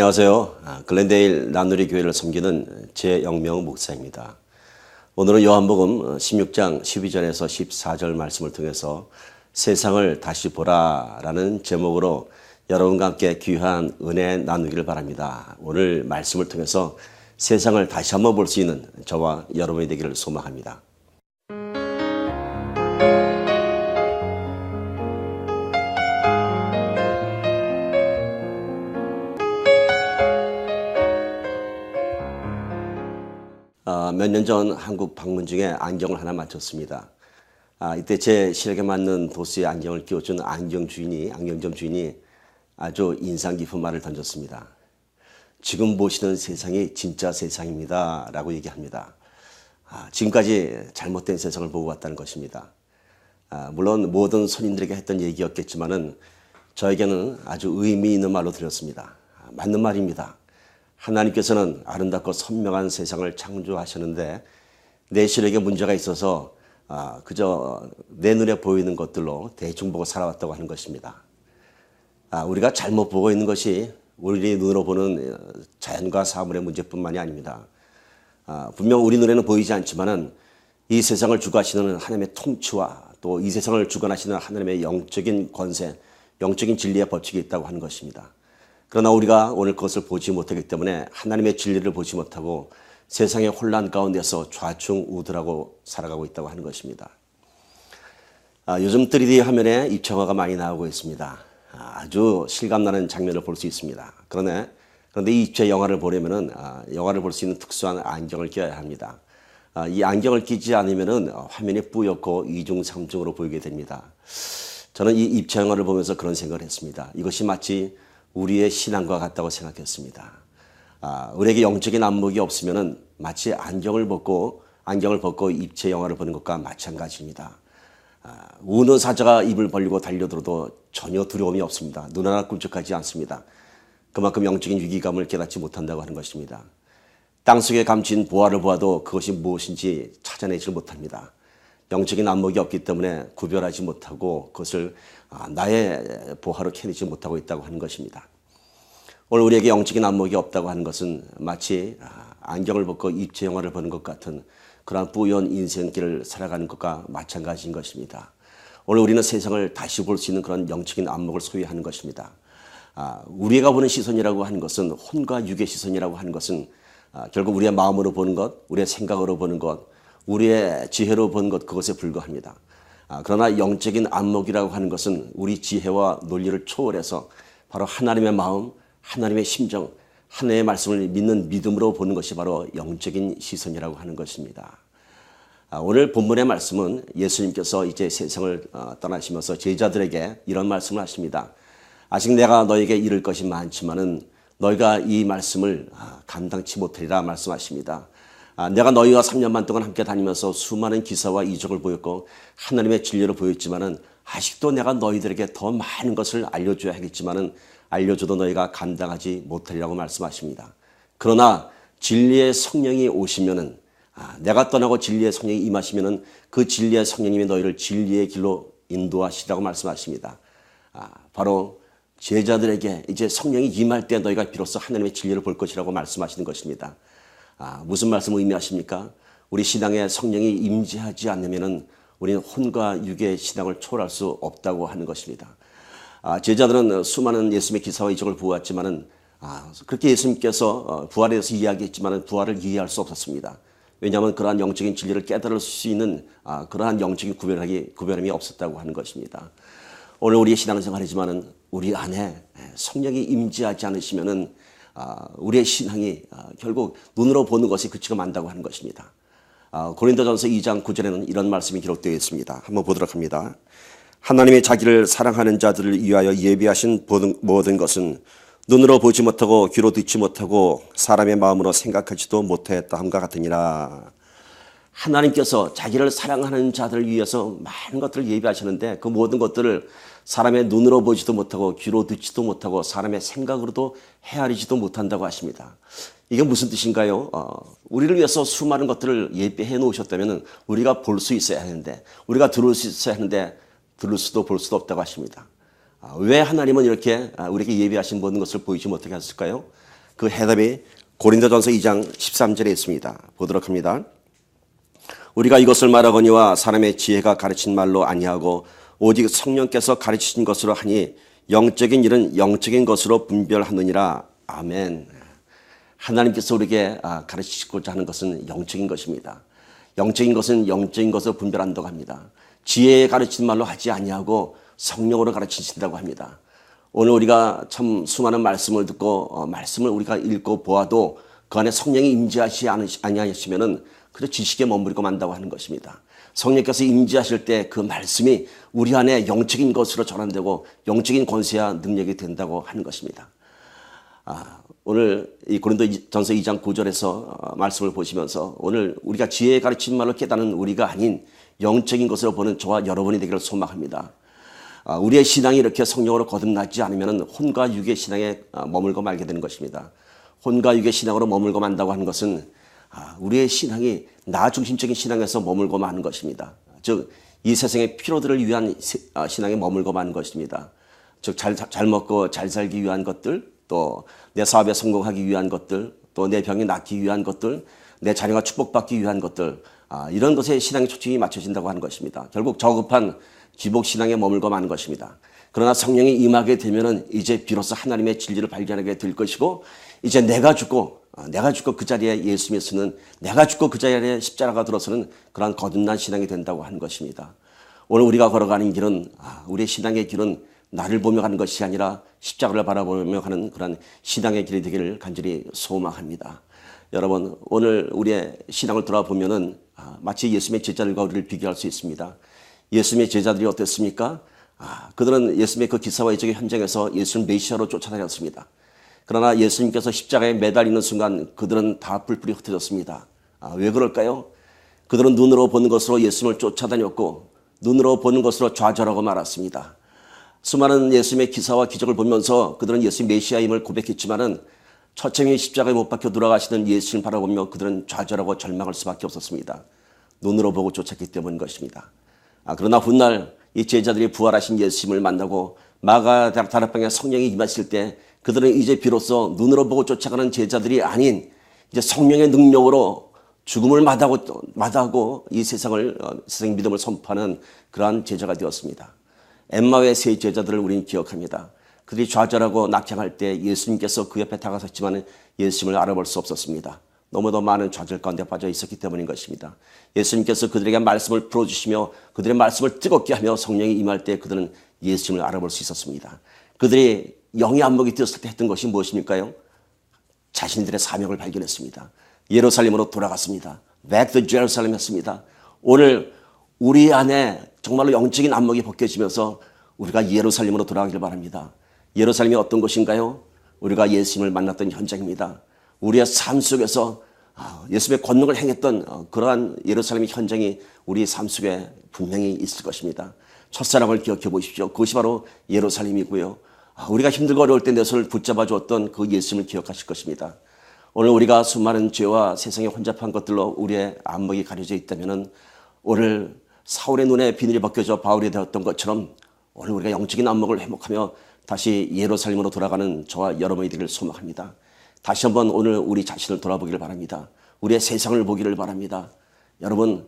안녕하세요. 글렌데일 나누리 교회를 섬기는 제영명 목사입니다. 오늘은 요한복음 16장 12절에서 14절 말씀을 통해서 세상을 다시 보라라는 제목으로 여러분과 함께 귀한 은혜 나누기를 바랍니다. 오늘 말씀을 통해서 세상을 다시 한번 볼 수 있는 저와 여러분이 되기를 소망합니다. 몇 년 전 한국 방문 중에 안경을 하나 맞췄습니다. 이때 제 시력에 맞는 도수의 안경을 끼워준 안경점 주인이 아주 인상 깊은 말을 던졌습니다. 지금 보시는 세상이 진짜 세상입니다. 라고 얘기합니다. 지금까지 잘못된 세상을 보고 왔다는 것입니다. 물론 모든 손님들에게 했던 얘기였겠지만은 저에게는 아주 의미 있는 말로 들렸습니다. 맞는 말입니다. 하나님께서는 아름답고 선명한 세상을 창조하셨는데 내 시력에 문제가 있어서 그저 내 눈에 보이는 것들로 대충 보고 살아왔다고 하는 것입니다. 우리가 잘못 보고 있는 것이 우리 눈으로 보는 자연과 사물의 문제뿐만이 아닙니다. 분명 우리 눈에는 보이지 않지만은 이 세상을 주관하시는 하나님의 통치와 또 이 세상을 주관하시는 하나님의 영적인 권세, 영적인 진리의 법칙이 있다고 하는 것입니다. 그러나 우리가 오늘 그것을 보지 못하기 때문에 하나님의 진리를 보지 못하고 세상의 혼란 가운데서 좌충우돌하고 살아가고 있다고 하는 것입니다. 요즘 3D 화면에 입체영화가 많이 나오고 있습니다. 아주 실감나는 장면을 볼 수 있습니다. 그런데 이 입체영화를 보려면은 영화를 볼 수 있는 특수한 안경을 껴야 합니다. 이 안경을 끼지 않으면은 화면이 뿌옇고 이중삼중으로 보이게 됩니다. 저는 이 입체영화를 보면서 그런 생각을 했습니다. 이것이 마치 우리의 신앙과 같다고 생각했습니다. 우리에게 영적인 안목이 없으면은 마치 안경을 벗고 입체 영화를 보는 것과 마찬가지입니다. 우는 사자가 입을 벌리고 달려들어도 전혀 두려움이 없습니다. 눈 하나 끔찍하지 않습니다. 그만큼 영적인 위기감을 깨닫지 못한다고 하는 것입니다. 땅속에 감춘 보화를 보아도 그것이 무엇인지 찾아내지 못합니다. 영적인 안목이 없기 때문에 구별하지 못하고 그것을 나의 보화로 캐내지 못하고 있다고 하는 것입니다. 오늘 우리에게 영적인 안목이 없다고 하는 것은 마치 안경을 벗고 입체 영화를 보는 것 같은 그러한 뿌연 인생길을 살아가는 것과 마찬가지인 것입니다. 오늘 우리는 세상을 다시 볼 수 있는 그런 영적인 안목을 소유하는 것입니다. 우리가 보는 시선이라고 하는 것은 혼과 육의 시선이라고 하는 것은 결국 우리의 마음으로 보는 것, 우리의 생각으로 보는 것, 우리의 지혜로 보는 것, 그것에 불과합니다. 그러나 영적인 안목이라고 하는 것은 우리 지혜와 논리를 초월해서 바로 하나님의 마음, 하나님의 심정, 하나님의 말씀을 믿는 믿음으로 보는 것이 바로 영적인 시선이라고 하는 것입니다. 오늘 본문의 말씀은 예수님께서 이제 세상을 떠나시면서 제자들에게 이런 말씀을 하십니다. 아직 내가 너에게 이를 것이 많지만은 너희가 이 말씀을 감당치 못하리라 말씀하십니다. 내가 너희와 3년 반 동안 함께 다니면서 수많은 기사와 이적을 보였고 하나님의 진리를 보였지만은 아직도 내가 너희들에게 더 많은 것을 알려줘야 하겠지만은 알려줘도 너희가 감당하지 못하리라고 말씀하십니다. 그러나 진리의 성령이 오시면은 내가 떠나고 진리의 성령이 임하시면은 그 진리의 성령님이 너희를 진리의 길로 인도하시라고 말씀하십니다. 바로 제자들에게 이제 성령이 임할 때 너희가 비로소 하나님의 진리를 볼 것이라고 말씀하시는 것입니다. 무슨 말씀을 의미하십니까? 우리 신앙에 성령이 임재하지 않으면은 우리는 혼과 육의 신앙을 초월할 수 없다고 하는 것입니다. 제자들은 수많은 예수님의 기사와 이적을 보았지만은 그렇게 예수님께서 부활에 대해서 이야기했지만은 부활을 이해할 수 없었습니다. 왜냐하면 그러한 영적인 진리를 깨달을 수 있는 그러한 영적인 구별함이 없었다고 하는 것입니다. 오늘 우리의 신앙생활이지만은 우리 안에 성령이 임재하지 않으시면은 우리의 신앙이 결국 눈으로 보는 것이 그치가 만다고 하는 것입니다. 고린도전서 2장 9절에는 이런 말씀이 기록되어 있습니다. 한번 보도록 합니다. 하나님의 자기를 사랑하는 자들을 위하여 예비하신 모든 것은 눈으로 보지 못하고 귀로 듣지 못하고 사람의 마음으로 생각하지도 못했다 함과 같으니라. 하나님께서 자기를 사랑하는 자들을 위해서 많은 것들을 예비하셨는데 그 모든 것들을 사람의 눈으로 보지도 못하고 귀로 듣지도 못하고 사람의 생각으로도 헤아리지도 못한다고 하십니다. 이게 무슨 뜻인가요? 우리를 위해서 수많은 것들을 예비해 놓으셨다면 우리가 볼 수 있어야 하는데 우리가 들을 수 있어야 하는데 들을 수도 볼 수도 없다고 하십니다. 왜 하나님은 이렇게 우리에게 예비하신 모든 것을 보이지 못하게 하셨을까요? 그 해답이 고린도전서 2장 13절에 있습니다. 보도록 합니다. 우리가 이것을 말하거니와 사람의 지혜가 가르친 말로 아니하고 오직 성령께서 가르치신 것으로 하니 영적인 일은 영적인 것으로 분별하느니라. 아멘. 하나님께서 우리에게 가르치시고자 하는 것은 영적인 것입니다. 영적인 것은 영적인 것으로 분별한다고 합니다. 지혜에 가르친 말로 하지 아니하고 성령으로 가르치신다고 합니다. 오늘 우리가 참 수많은 말씀을 듣고 말씀을 우리가 읽고 보아도 그 안에 성령이 임재하시 아니하시면은 그저 지식에 머무르고 만다고 하는 것입니다. 성령께서 임재하실 때 그 말씀이 우리 안에 영적인 것으로 전환되고 영적인 권세와 능력이 된다고 하는 것입니다. 오늘 이 고린도전서 2장 9절에서 말씀을 보시면서 오늘 우리가 지혜에 가르친 말로 깨닫는 우리가 아닌 영적인 것으로 보는 저와 여러분이 되기를 소망합니다. 우리의 신앙이 이렇게 성령으로 거듭나지 않으면 혼과 육의 신앙에 머물고 말게 되는 것입니다. 혼과 육의 신앙으로 머물고 만다고 하는 것은 우리의 신앙이 나 중심적인 신앙에서 머물고 마는 것입니다. 즉 이 세상의 피로들을 위한 신앙에 머물고 마는 것입니다. 즉 잘 먹고 잘 살기 위한 것들, 또 내 사업에 성공하기 위한 것들, 또 내 병이 낫기 위한 것들, 내 자녀가 축복받기 위한 것들, 이런 것에 신앙의 초점이 맞춰진다고 하는 것입니다. 결국 저급한 기복신앙에 머물고 마는 것입니다. 그러나 성령이 임하게 되면은 이제 비로소 하나님의 진리를 발견하게 될 것이고, 이제 내가 죽고 그 자리에 예수 믿으면 내가 죽고 그 자리에 십자가가 들어서는 그러한 거듭난 신앙이 된다고 하는 것입니다. 오늘 우리가 걸어가는 길은 우리의 신앙의 길은 나를 보며 가는 것이 아니라 십자가를 바라보며 가는 그런 신앙의 길이 되기를 간절히 소망합니다. 여러분, 오늘 우리의 신앙을 돌아보면은 마치 예수님의 제자들과 우리를 비교할 수 있습니다. 예수님의 제자들이 어땠습니까? 그들은 예수님의 그 기사와 이적의 현장에서 예수를 메시아로 쫓아다녔습니다. 그러나 예수님께서 십자가에 매달리는 순간 그들은 다 뿔뿔이 흩어졌습니다. 왜 그럴까요? 그들은 눈으로 보는 것으로 예수님을 쫓아다녔고 눈으로 보는 것으로 좌절하고 말았습니다. 수많은 예수님의 기사와 기적을 보면서 그들은 예수님 메시아임을 고백했지만은 처참히 십자가에 못 박혀 돌아가시는 예수님을 바라보며 그들은 좌절하고 절망할 수밖에 없었습니다. 눈으로 보고 쫓았기 때문인 것입니다. 그러나 훗날 이 제자들이 부활하신 예수님을 만나고 마가 다락방에 성령이 임하실 때 그들은 이제 비로소 눈으로 보고 쫓아가는 제자들이 아닌 이제 성령의 능력으로 죽음을 마다하고 이 세상의 믿음을 선포하는 그러한 제자가 되었습니다. 엠마오의 세 제자들을 우리는 기억합니다. 그들이 좌절하고 낙향할 때 예수님께서 그 옆에 다가섰지만 예수님을 알아볼 수 없었습니다. 너무도 많은 좌절 가운데 빠져 있었기 때문인 것입니다. 예수님께서 그들에게 말씀을 풀어주시며 그들의 말씀을 뜨겁게 하며 성령이 임할 때 그들은 예수님을 알아볼 수 있었습니다. 그들이 영의 안목이 되었을 때 했던 것이 무엇입니까요? 자신들의 사명을 발견했습니다. 예루살렘으로 돌아갔습니다. Back to Jerusalem 했습니다. 오늘 우리 안에 정말로 영적인 안목이 벗겨지면서 우리가 예루살렘으로 돌아가길 바랍니다. 예루살렘이 어떤 곳인가요? 우리가 예수님을 만났던 현장입니다. 우리의 삶 속에서 예수님의 권능을 행했던 그러한 예루살렘의 현장이 우리 삶 속에 분명히 있을 것입니다. 첫사랑을 기억해 보십시오. 그것이 바로 예루살렘이고요. 우리가 힘들고 어려울 때 내 손을 붙잡아 주었던 그 예수님을 기억하실 것입니다. 오늘 우리가 수많은 죄와 세상에 혼잡한 것들로 우리의 안목이 가려져 있다면 오늘 사울의 눈에 비늘이 벗겨져 바울이 되었던 것처럼 오늘 우리가 영적인 안목을 회복하며 다시 예루살렘으로 돌아가는 저와 여러분이 되기를 소망합니다. 다시 한번 오늘 우리 자신을 돌아보기를 바랍니다. 우리의 세상을 보기를 바랍니다. 여러분,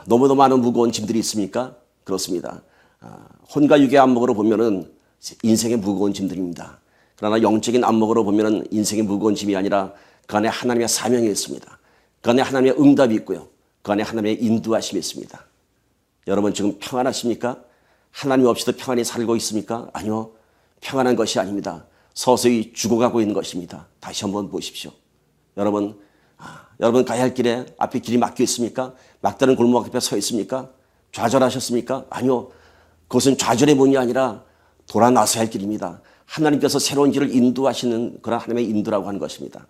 너무도 많은 무거운 짐들이 있습니까? 그렇습니다. 혼과 육의 안목으로 보면은 인생의 무거운 짐들입니다. 그러나 영적인 안목으로 보면은 인생의 무거운 짐이 아니라 그 안에 하나님의 사명이 있습니다. 그 안에 하나님의 응답이 있고요. 그 안에 하나님의 인도하심이 있습니다. 여러분 지금 평안하십니까? 하나님 없이도 평안히 살고 있습니까? 아니요. 평안한 것이 아닙니다. 서서히 죽어가고 있는 것입니다. 다시 한번 보십시오. 여러분 가야 할 길에 앞에 길이 막혀 있습니까? 막다른 골목 앞에 서 있습니까? 좌절하셨습니까? 아니요. 그것은 좌절의 문이 아니라 돌아 나서야 할 길입니다. 하나님께서 새로운 길을 인도하시는 그런 하나님의 인도라고 하는 것입니다.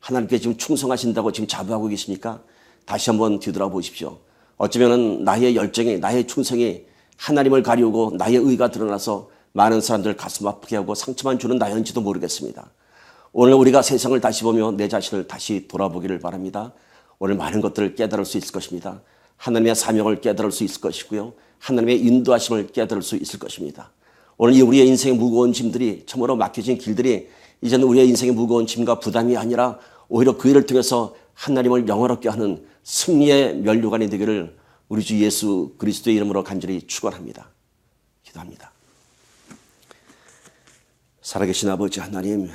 하나님께 지금 충성하신다고 지금 자부하고 계십니까? 다시 한번 뒤돌아보십시오. 어쩌면 나의 열정이, 나의 충성이 하나님을 가리우고 나의 의가 드러나서 많은 사람들 가슴 아프게 하고 상처만 주는 나였는지도 모르겠습니다. 오늘 우리가 세상을 다시 보며 내 자신을 다시 돌아보기를 바랍니다. 오늘 많은 것들을 깨달을 수 있을 것입니다. 하나님의 사명을 깨달을 수 있을 것이고요. 하나님의 인도하심을 깨달을 수 있을 것입니다. 오늘 우리의 인생의 무거운 짐들이 참으로 막혀진 길들이 이제는 우리의 인생의 무거운 짐과 부담이 아니라 오히려 그 일을 통해서 하나님을 영화롭게 하는 승리의 면류관이 되기를 우리 주 예수 그리스도의 이름으로 간절히 축원합니다. 기도합니다. 살아계신 아버지 하나님,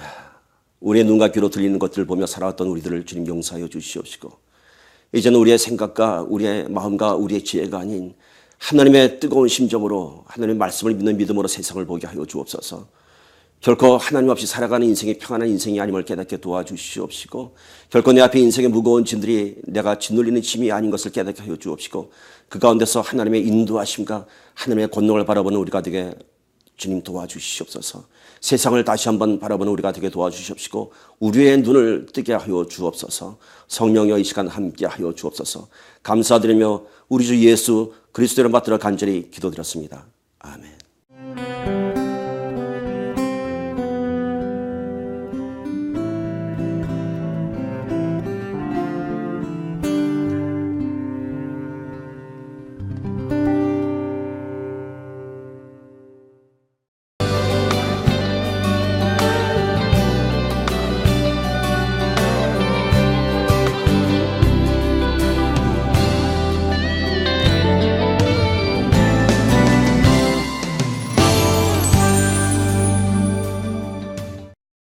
우리의 눈과 귀로 들리는 것들을 보며 살아왔던 우리들을 주님 용서하여 주시옵시고, 이제는 우리의 생각과 우리의 마음과 우리의 지혜가 아닌 하나님의 뜨거운 심정으로 하나님의 말씀을 믿는 믿음으로 세상을 보게 하여 주옵소서. 결코 하나님 없이 살아가는 인생이 평안한 인생이 아님을 깨닫게 도와주시옵시고, 결코 내 앞에 인생의 무거운 짐들이 내가 짓눌리는 짐이 아닌 것을 깨닫게 하여 주옵시고, 그 가운데서 하나님의 인도하심과 하나님의 권능을 바라보는 우리가 되게 주님 도와주시옵소서. 세상을 다시 한번 바라보는 우리가 되게 도와주시옵시고, 우리의 눈을 뜨게 하여 주옵소서. 성령여 이 시간 함께 하여 주옵소서. 감사드리며 우리 주 예수 그리스도를 받들어 간절히 기도드렸습니다. 아멘.